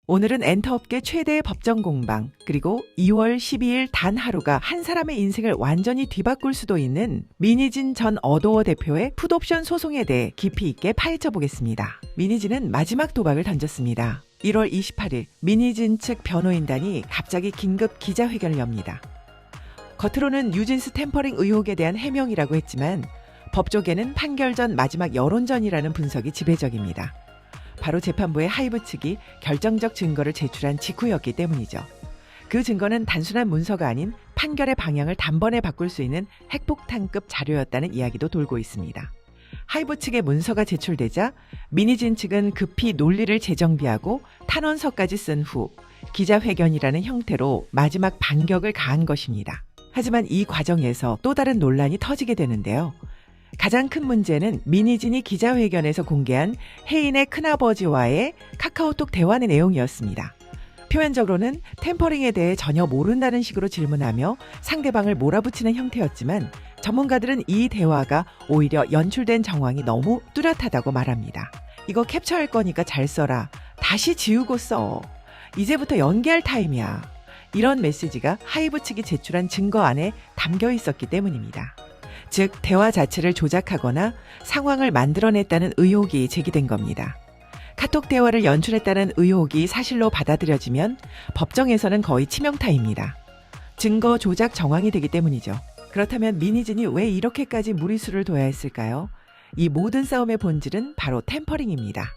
오늘은 엔터업계 최대의 법정 공방, 그리고 2월 12일 단 하루가 한 사람의 인생을 완전히 뒤바꿀 수도 있는 민희진 전 어도어 대표의 풋옵션 소송에 대해 깊이 있게 파헤쳐 보겠습니다. 민희진은 마지막 도박을 던졌습니다. 1월 28일 민희진 측 변호인단이 갑자기 긴급 기자회견을 엽니다. 겉으로는 뉴진스 템퍼링 의혹에 대한 해명이라고 했지만 법조계는 판결 전 마지막 여론전이라는 분석이 지배적입니다. 바로 재판부의 하이브 측이 결정적 증거를 제출한 직후였기 때문이죠. 그 증거는 단순한 문서가 아닌 판결의 방향을 단번에 바꿀 수 있는 핵폭탄급 자료였다는 이야기도 돌고 있습니다. 하이브 측의 문서가 제출되자 민희진 측은 급히 논리를 재정비하고 탄원서까지 쓴 후 기자회견이라는 형태로 마지막 반격을 가한 것입니다. 하지만 이 과정에서 또 다른 논란이 터지게 되는데요. 가장 큰 문제는 민희진이 기자회견에서 공개한 혜인의 큰아버지와의 카카오톡 대화의 내용이었습니다. 표면적으로는 템퍼링에 대해 전혀 모른다는 식으로 질문하며 상대방을 몰아붙이는 형태였지만 전문가들은 이 대화가 오히려 연출된 정황이 너무 뚜렷하다고 말합니다. 이거 캡처할 거니까 잘 써라. 다시 지우고 써. 이제부터 연기할 타임이야. 이런 메시지가 하이브 측이 제출한 증거 안에 담겨 있었기 때문입니다. 즉 대화 자체를 조작하거나 상황을 만들어냈다는 의혹이 제기된 겁니다. 카톡 대화를 연출했다는 의혹이 사실로 받아들여지면 법정에서는 거의 치명타입니다. 증거 조작 정황이 되기 때문이죠. 그렇다면 민희진이 왜 이렇게까지 무리수를 둬야 했을까요? 이 모든 싸움의 본질은 바로 템퍼링입니다.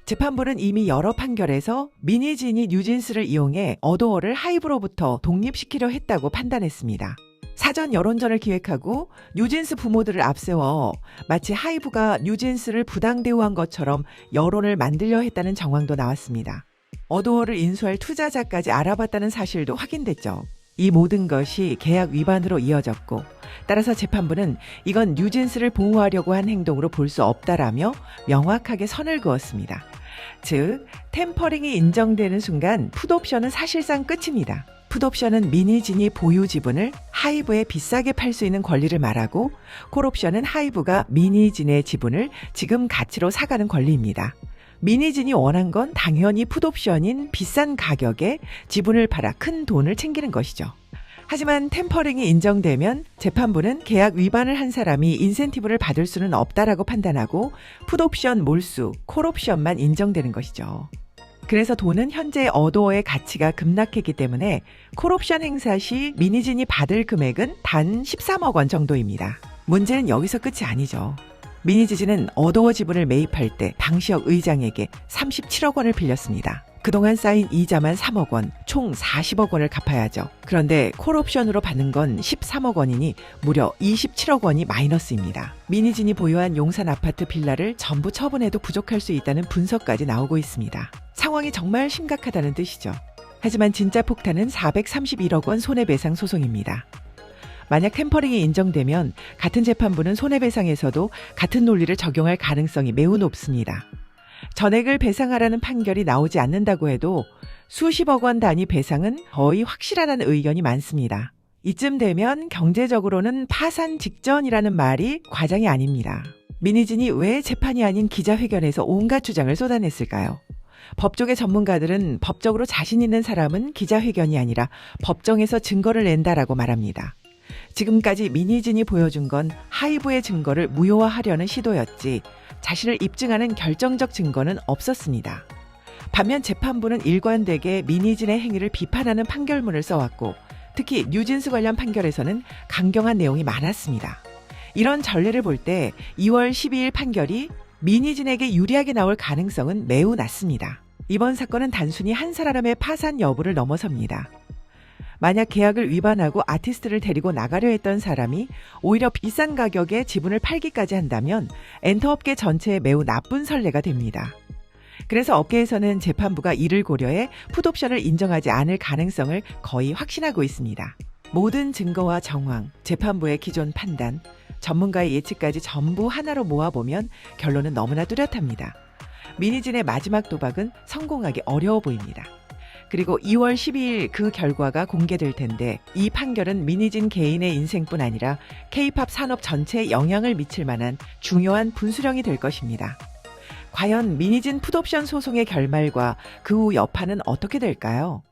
재판부는 이미 여러 판결에서 민희진이 뉴진스를 이용해 어도어를 하이브로부터 독립시키려 했다고 판단했습니다. 사전 여론전을 기획하고 뉴진스 부모들을 앞세워 마치 하이브가 뉴진스를 부당 대우한 것처럼 여론을 만들려 했다는 정황도 나왔습니다. 어도어를 인수할 투자자까지 알아봤다는 사실도 확인됐죠. 이 모든 것이 계약 위반으로 이어졌고 따라서 재판부는 이건 뉴진스를 보호하려고 한 행동으로 볼 수 없다라며 명확하게 선을 그었습니다. 즉 템퍼링이 인정되는 순간 풋옵션은 사실상 끝입니다. 풋옵션은 민희진이 보유 지분을 하이브에 비싸게 팔 수 있는 권리를 말하고 콜옵션은 하이브가 민희진의 지분을 지금 가치로 사가는 권리입니다. 민희진이 원한 건 당연히 풋옵션인 비싼 가격에 지분을 팔아 큰 돈을 챙기는 것이죠. 하지만 템퍼링이 인정되면 재판부는 계약 위반을 한 사람이 인센티브를 받을 수는 없다라고 판단하고 풋옵션 몰수, 콜옵션만 인정되는 것이죠. 그래서 돈은 현재 어도어의 가치가 급락했기 때문에 콜옵션 행사 시 민희진이 받을 금액은 단 13억 원 정도입니다. 문제는 여기서 끝이 아니죠. 민희진은 어도어 지분을 매입할 때 방시혁 의장에게 37억 원을 빌렸습니다. 그동안 쌓인 이자만 3억 원, 총 40억 원을 갚아야죠. 그런데 콜옵션으로 받는 건 13억 원이니 무려 27억 원이 마이너스입니다. 민희진이 보유한 용산 아파트 빌라를 전부 처분해도 부족할 수 있다는 분석까지 나오고 있습니다. 상황이 정말 심각하다는 뜻이죠. 하지만 진짜 폭탄은 431억 원 손해배상 소송입니다. 만약 템퍼링이 인정되면 같은 재판부는 손해배상에서도 같은 논리를 적용할 가능성이 매우 높습니다. 전액을 배상하라는 판결이 나오지 않는다고 해도 수십억 원 단위 배상은 거의 확실하다는 의견이 많습니다. 이쯤 되면 경제적으로는 파산 직전이라는 말이 과장이 아닙니다. 민희진이 왜 재판이 아닌 기자회견에서 온갖 주장을 쏟아냈을까요? 법조계 전문가들은 법적으로 자신 있는 사람은 기자회견이 아니라 법정에서 증거를 낸다라고 말합니다. 지금까지 민희진이 보여준 건 하이브의 증거를 무효화하려는 시도였지 자신을 입증하는 결정적 증거는 없었습니다. 반면 재판부는 일관되게 민희진의 행위를 비판하는 판결문을 써왔고 특히 뉴진스 관련 판결에서는 강경한 내용이 많았습니다. 이런 전례를 볼 때 2월 12일 판결이 민희진에게 유리하게 나올 가능성은 매우 낮습니다. 이번 사건은 단순히 한 사람의 파산 여부를 넘어섭니다. 만약 계약을 위반하고 아티스트를 데리고 나가려 했던 사람이 오히려 비싼 가격에 지분을 팔기까지 한다면 엔터업계 전체에 매우 나쁜 선례가 됩니다. 그래서 업계에서는 재판부가 이를 고려해 풋옵션을 인정하지 않을 가능성을 거의 확신하고 있습니다. 모든 증거와 정황, 재판부의 기존 판단, 전문가의 예측까지 전부 하나로 모아보면 결론은 너무나 뚜렷합니다. 민희진의 마지막 도박은 성공하기 어려워 보입니다. 그리고 2월 12일 그 결과가 공개될 텐데 이 판결은 민희진 개인의 인생뿐 아니라 K-팝 산업 전체에 영향을 미칠 만한 중요한 분수령이 될 것입니다. 과연 미니진 풋옵션 소송의 결말과 그 후 여파는 어떻게 될까요?